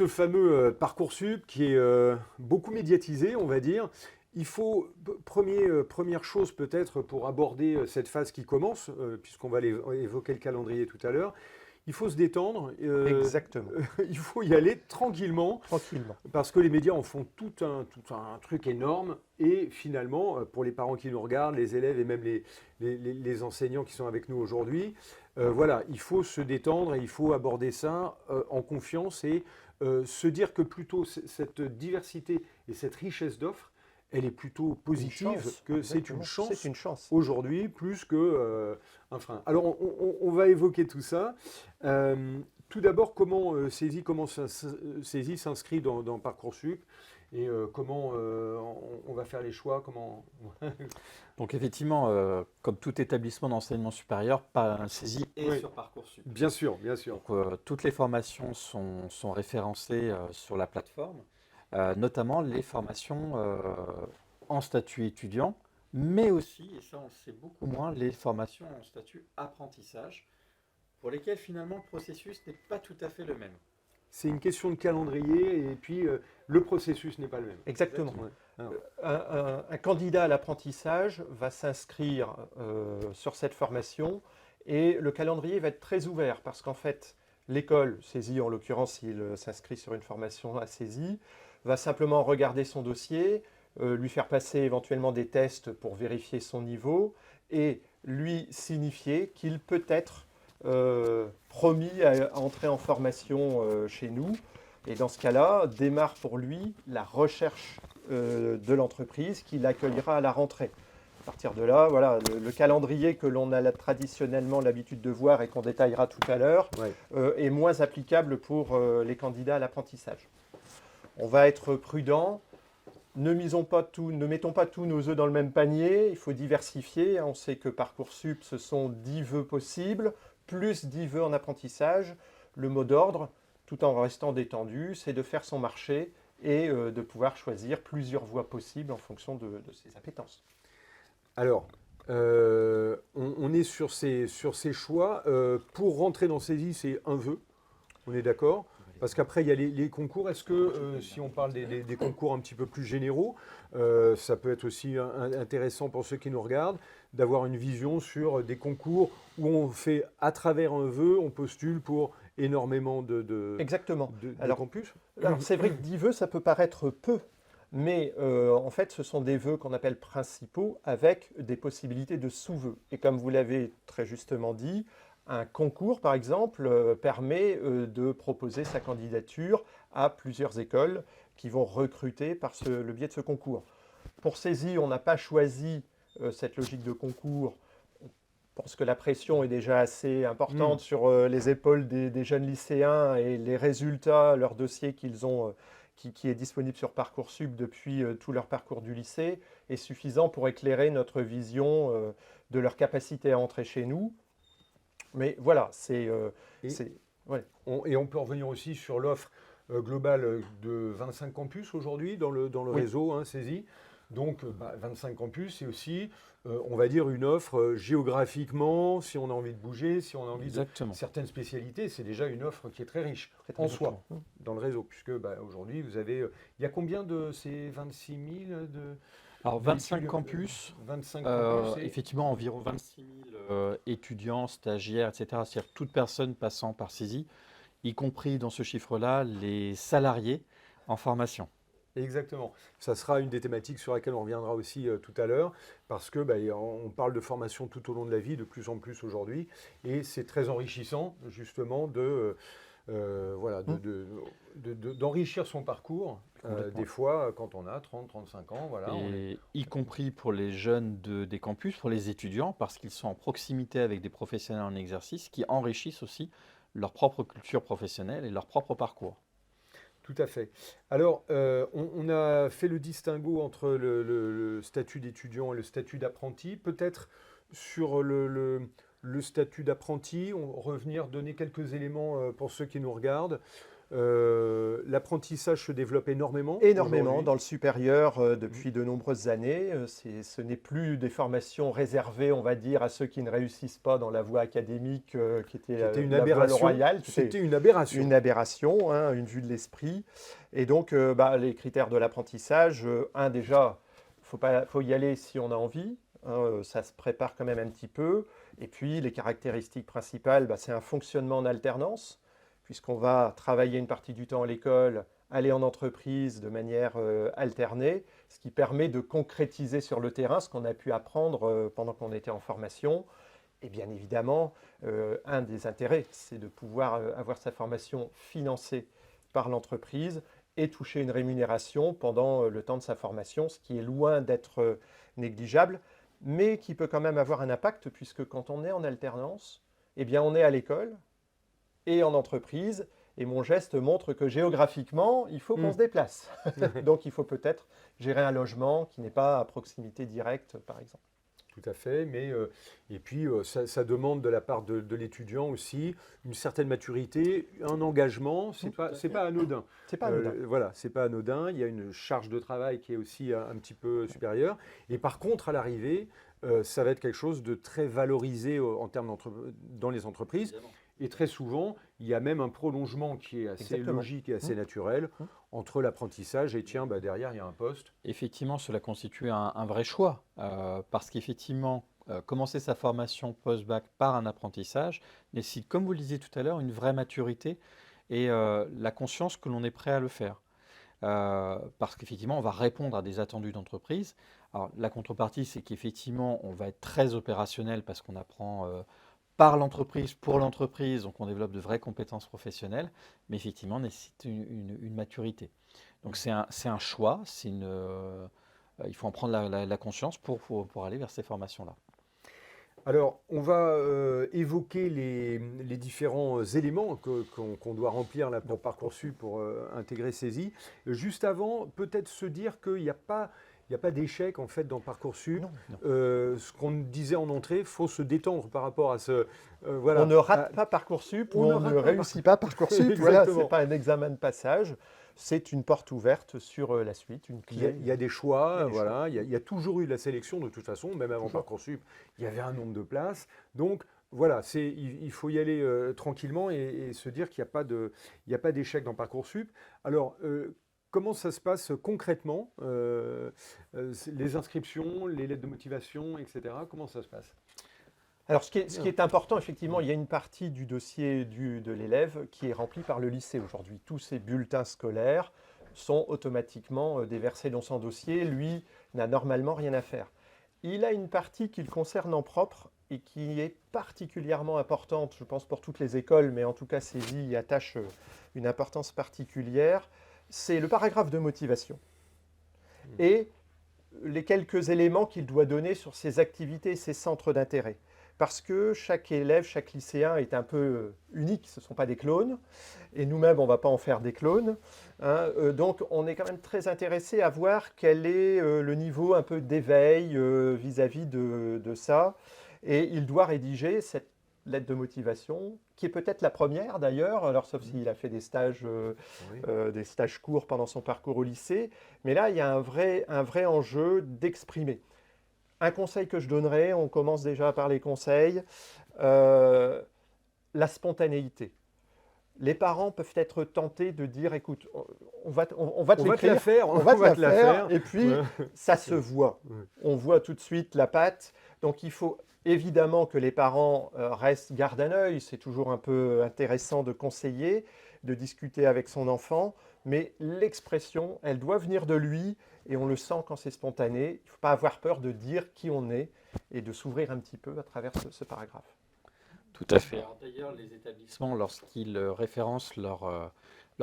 ce fameux Parcoursup qui est beaucoup médiatisé, on va dire. Il faut, première chose peut-être pour aborder cette phase qui commence, puisqu'on va évoquer le calendrier tout à l'heure, il faut se détendre, Exactement, il faut y aller tranquillement, tranquillement. parce que les médias en font tout un truc énorme, et finalement, pour les parents qui nous regardent, les élèves et même les enseignants qui sont avec nous aujourd'hui, voilà, il faut se détendre et il faut aborder ça en confiance et se dire que plutôt cette diversité et cette richesse d'offres, elle est plutôt Une positive, chance, que c'est une exactement. C'est chance une chance. aujourd'hui plus que un frein. Alors on va évoquer tout ça. Tout d'abord, comment Saisie s'inscrit dans Parcoursup et comment on va faire les choix, comment... Donc effectivement, comme tout établissement d'enseignement supérieur, pas saisie est Oui, sur Parcoursup. bien sûr, bien sûr. Donc toutes les formations sont référencées sur la plateforme, notamment les formations en statut étudiant, mais aussi, et ça on le sait beaucoup moins, les formations en statut apprentissage, pour lesquelles finalement le processus n'est pas tout à fait le même. C'est une question de calendrier et puis le processus n'est pas le même. Exactement. Ouais. Alors, Un candidat à l'apprentissage va s'inscrire sur cette formation et le calendrier va être très ouvert parce qu'en fait, l'école, saisie en l'occurrence, s'il s'inscrit sur une formation à saisie, va simplement regarder son dossier, lui faire passer éventuellement des tests pour vérifier son niveau et lui signifier qu'il peut être promis à entrer en formation chez nous. Et dans ce cas-là, démarre pour lui la recherche de l'entreprise qui l'accueillera à la rentrée. À partir de là, voilà, le calendrier que l'on a traditionnellement l'habitude de voir et qu'on détaillera tout à l'heure ouais. est moins applicable pour les candidats à l'apprentissage. On va être prudent. Ne mettons pas tous nos œufs dans le même panier. Il faut diversifier. On sait que Parcoursup, ce sont 10 vœux possibles, plus 10 vœux en apprentissage. Le mot d'ordre, tout en restant détendu, c'est de faire son marché et de pouvoir choisir plusieurs voies possibles en fonction de ses appétences. Alors, on est sur ces choix. Pour rentrer dans Saisie, c'est un vœu, on est d'accord? Parce qu'après, il y a les concours. Est-ce que, si on parle des concours un petit peu plus généraux, ça peut être aussi intéressant pour ceux qui nous regardent, d'avoir une vision sur des concours où on fait, à travers un vœu, on postule pour énormément Exactement. de Alors, campus? alors c'est vrai que 10 vœux, ça peut paraître peu, mais en fait, ce sont des vœux qu'on appelle principaux avec des possibilités de sous-vœux. Et comme vous l'avez très justement dit, un concours, par exemple, permet de proposer sa candidature à plusieurs écoles qui vont recruter par le biais de ce concours. Pour saisie, on n'a pas choisi cette logique de concours. Je pense que la pression est déjà assez importante sur les épaules des jeunes lycéens et les résultats, leur dossier qu'ils ont, qui est disponible sur Parcoursup depuis tout leur parcours du lycée, est suffisant pour éclairer notre vision de leur capacité à entrer chez nous. Mais voilà, Et ouais. on peut revenir aussi sur l'offre globale de 25 campus aujourd'hui dans le Oui. réseau Saisie. Donc 25 campus, c'est aussi, on va dire, une offre géographiquement, si on a envie de bouger, si on a envie de Exactement. certaines spécialités, c'est déjà une offre qui est très riche Très, en très soi exactement. dans le réseau. Puisque aujourd'hui, vous avez... il y a combien de ces 26 000 Alors 25 d'étudiants, campus, 25 campus, effectivement environ 26 000 étudiants, stagiaires, etc. C'est-à-dire toute personne passant par saisie, y compris dans ce chiffre-là les salariés en formation. exactement. Ça sera une des thématiques sur laquelle on reviendra aussi tout à l'heure, parce que on parle de formation tout au long de la vie, de plus en plus aujourd'hui, et c'est très enrichissant justement voilà, d'enrichir son parcours, Complètement. des fois quand on a 30, 35 ans, voilà. Et y compris pour les jeunes des campus, pour les étudiants, parce qu'ils sont en proximité avec des professionnels en exercice qui enrichissent aussi leur propre culture professionnelle et leur propre parcours. Tout à fait. Alors, on a fait le distinguo entre le statut d'étudiant et le statut d'apprenti. Peut-être sur le statut d'apprenti, revenir donner quelques éléments pour ceux qui nous regardent. L'apprentissage se développe énormément. Énormément aujourd'hui. dans le supérieur depuis de nombreuses années. Ce n'est plus des formations réservées, on va dire, à ceux qui ne réussissent pas dans la voie académique, qui était C'était une la voie aberration. royale. C'était une aberration. Une aberration, hein, une vue de l'esprit. Et donc, les critères de l'apprentissage, déjà, faut y aller si on a envie. Hein, ça se prépare quand même un petit peu. Et puis, les caractéristiques principales, c'est un fonctionnement en alternance, puisqu'on va travailler une partie du temps à l'école, aller en entreprise de manière alternée, ce qui permet de concrétiser sur le terrain ce qu'on a pu apprendre pendant qu'on était en formation. Et bien évidemment, un des intérêts, c'est de pouvoir avoir sa formation financée par l'entreprise et toucher une rémunération pendant le temps de sa formation, ce qui est loin d'être négligeable, mais qui peut quand même avoir un impact, puisque quand on est en alternance, eh bien on est à l'école et en entreprise, et mon geste montre que géographiquement, il faut qu'on se déplace. Donc il faut peut-être gérer un logement qui n'est pas à proximité directe, par exemple. Tout à fait, et puis ça demande de la part de l'étudiant aussi une certaine maturité, un engagement, c'est pas anodin. C'est pas anodin. Voilà, c'est pas anodin, il y a une charge de travail qui est aussi un petit peu supérieure, et par contre à l'arrivée, ça va être quelque chose de très valorisé en termes dans les entreprises. Évidemment. Et très souvent, il y a même un prolongement qui est assez Exactement. logique et assez naturel entre l'apprentissage et tiens, derrière, il y a un poste. Effectivement, cela constitue un vrai choix, parce qu'effectivement, commencer sa formation post-bac par un apprentissage nécessite, comme vous le disiez tout à l'heure, une vraie maturité et la conscience que l'on est prêt à le faire. Parce qu'effectivement, on va répondre à des attendus d'entreprise. Alors, la contrepartie, c'est qu'effectivement, on va être très opérationnel parce qu'on apprend par l'entreprise, pour l'entreprise, donc on développe de vraies compétences professionnelles, mais effectivement, on nécessite une maturité. Donc c'est un choix, il faut en prendre la conscience pour aller vers ces formations-là. Alors, on va évoquer les différents éléments qu'on doit remplir là, pour Parcoursup pour intégrer CESI. Juste avant, peut-être se dire qu'il n'y a pas d'échec en fait dans Parcoursup. Non. Ce qu'on disait en entrée, il faut se détendre par rapport à ce. Voilà. On ne rate pas Parcoursup ou on ne réussit pas Parcoursup. Voilà, ce n'est pas un examen de passage, c'est une porte ouverte sur la suite, une clé. Il y a des choix, voilà. Il y a toujours eu de la sélection de toute façon, même avant Toujours. Parcoursup, il y avait un nombre de places. Donc voilà, il faut y aller tranquillement et se dire qu'il n'y a pas d'échec dans Parcoursup. Alors, comment ça se passe concrètement, les inscriptions, les lettres de motivation, etc. Comment ça se passe? Alors, ce qui est important, effectivement, il y a une partie du dossier de l'élève qui est remplie par le lycée aujourd'hui. Tous ces bulletins scolaires sont automatiquement déversés dans son dossier. Lui n'a normalement rien à faire. Il a une partie qui le concerne en propre et qui est particulièrement importante, je pense pour toutes les écoles, mais en tout cas CESI y attache une importance particulière. C'est le paragraphe de motivation et les quelques éléments qu'il doit donner sur ses activités et ses centres d'intérêt. Parce que chaque élève, chaque lycéen est un peu unique, ce ne sont pas des clones, et nous-mêmes, on ne va pas en faire des clones. Hein. Donc, on est quand même très intéressé à voir quel est le niveau un peu d'éveil vis-à-vis de ça. Et il doit rédiger cette lettre de motivation, qui est peut-être la première d'ailleurs, alors sauf s'il a fait des stages courts pendant son parcours au lycée. Mais là, il y a un vrai enjeu d'exprimer. Un conseil que je donnerais, on commence déjà par les conseils, la spontanéité. Les parents peuvent être tentés de dire, écoute, on va te l'écrire, on va te la faire, et puis ça se voit. On voit tout de suite la patte. Donc il faut évidemment que les parents gardent un œil. C'est toujours un peu intéressant de conseiller, de discuter avec son enfant, mais l'expression, elle doit venir de lui. Et on le sent quand c'est spontané. Il ne faut pas avoir peur de dire qui on est et de s'ouvrir un petit peu à travers ce paragraphe. Tout à fait. D'ailleurs, les établissements, lorsqu'ils référencent leur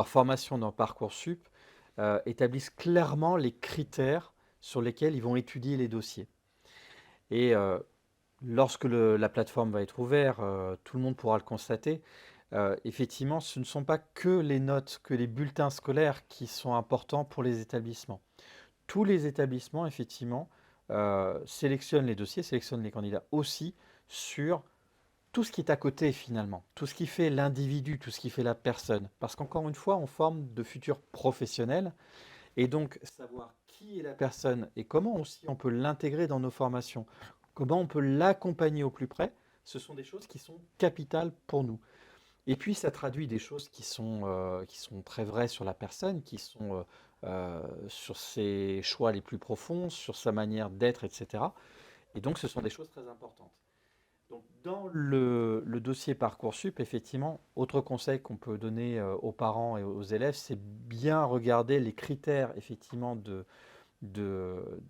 formation dans Parcoursup, établissent clairement les critères sur lesquels ils vont étudier les dossiers. Et lorsque la plateforme va être ouverte, tout le monde pourra le constater. Effectivement, ce ne sont pas que les notes, que les bulletins scolaires qui sont importants pour les établissements. Tous les établissements, effectivement, sélectionnent les dossiers, sélectionnent les candidats aussi sur tout ce qui est à côté finalement, tout ce qui fait l'individu, tout ce qui fait la personne. Parce qu'encore une fois, on forme de futurs professionnels et donc savoir qui est la personne et comment aussi on peut l'intégrer dans nos formations, comment on peut l'accompagner au plus près, ce sont des choses qui sont capitales pour nous. Et puis ça traduit des choses qui sont très vraies sur la personne, qui sont sur ses choix les plus profonds, sur sa manière d'être, etc. Et donc ce sont des choses très importantes. Donc, dans le dossier Parcoursup, effectivement, autre conseil qu'on peut donner aux parents et aux élèves, c'est bien regarder les critères effectivement de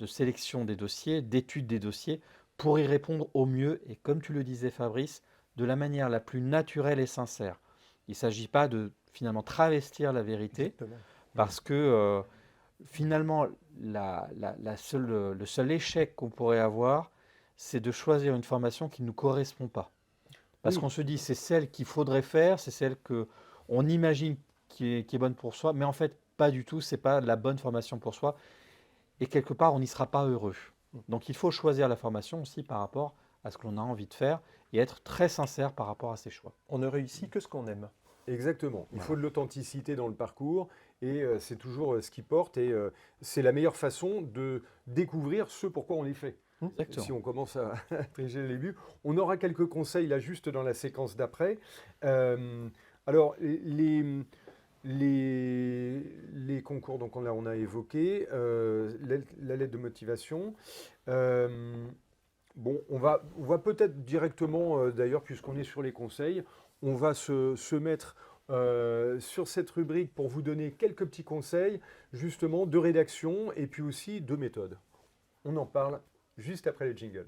sélection des dossiers, d'étude des dossiers, pour y répondre au mieux et, comme tu le disais Fabrice, de la manière la plus naturelle et sincère. Il ne s'agit pas de finalement travestir la vérité, Exactement. parce que finalement, le seul échec qu'on pourrait avoir, c'est de choisir une formation qui ne nous correspond pas. Parce Oui, qu'on se dit, c'est celle qu'il faudrait faire, c'est celle que on imagine qui est bonne pour soi, mais en fait, pas du tout, c'est pas la bonne formation pour soi. Et quelque part, on n'y sera pas heureux. Donc, il faut choisir la formation aussi par rapport à ce que l'on a envie de faire et être très sincère par rapport à ses choix. On ne réussit que ce qu'on aime. exactement. Il Voilà. faut de l'authenticité dans le parcours et c'est toujours ce qui porte et c'est la meilleure façon de découvrir ce pourquoi on est fait. Exactement. Si on commence à tricher le début, on aura quelques conseils là juste dans la séquence d'après. Alors, les concours, donc on a évoqué, la lettre de motivation. Bon, on va peut-être directement, d'ailleurs, puisqu'on est sur les conseils, on va se mettre sur cette rubrique pour vous donner quelques petits conseils, justement, de rédaction et puis aussi de méthode. On en parle juste après le jingle.